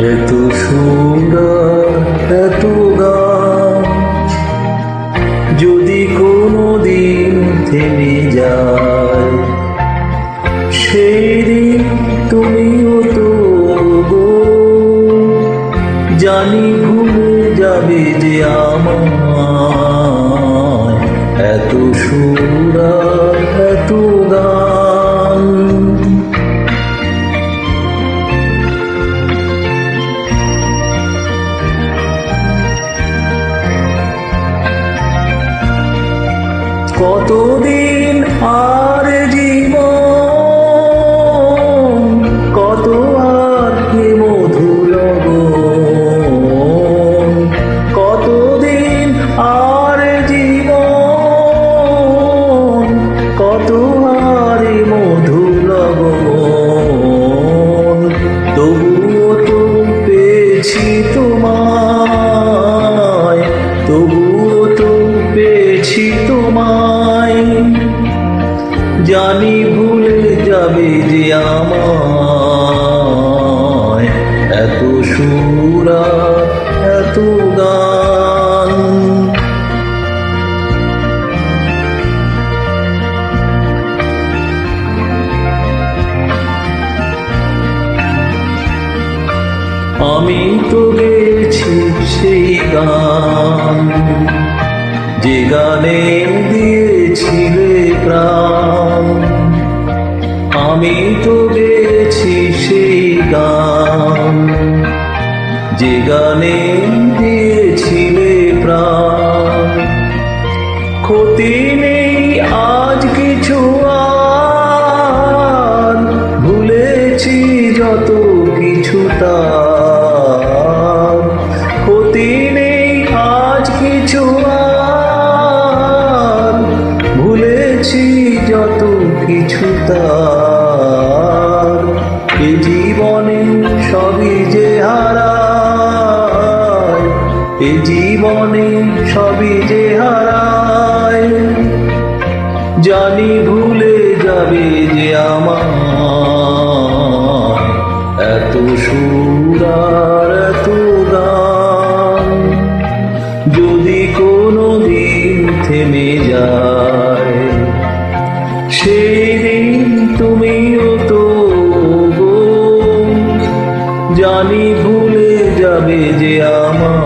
এত সুন্দর এত গান যদি কোনোদিন থেমে যায়, সেই দিন তুমিও তো গো জানি ভুলে যাবে যে আমায়। এত সুন্দর এত গান কতদিন আর জীবন, কত আর কি মধুর লগন, কতদিন আর জীবন, কত আর মধুর লগন। তবুও তো পেয়েছি তোমায়, তবুও তো পেয়েছি তোমায়, জানি ভুলে যাবে যে আমায়। এত সুর এত গান আমি তো গেছি সেই গান যে গানে দিয়েছিলে প্রাণ। আমি তো গেছি সেই গান যে গানে দিয়েছিলে প্রাণ। ক্ষতি নেই আজ কিছু আর, ভুলেছি যত কিছু তার। ক্ষতি নেই আজ কিছু আর, ভুলেছি যত কিছু তার। এ জীবনে সবই যে হারায়, এ জীবনে সবই যে হারায়, জানি ভুলে যাবে যে আমায়। এত সুর এত গান যদি কোনোদিন থেমে যায়, সেই দিন তুমিও তো গো জানি ভুলে যাবে যে আমায়।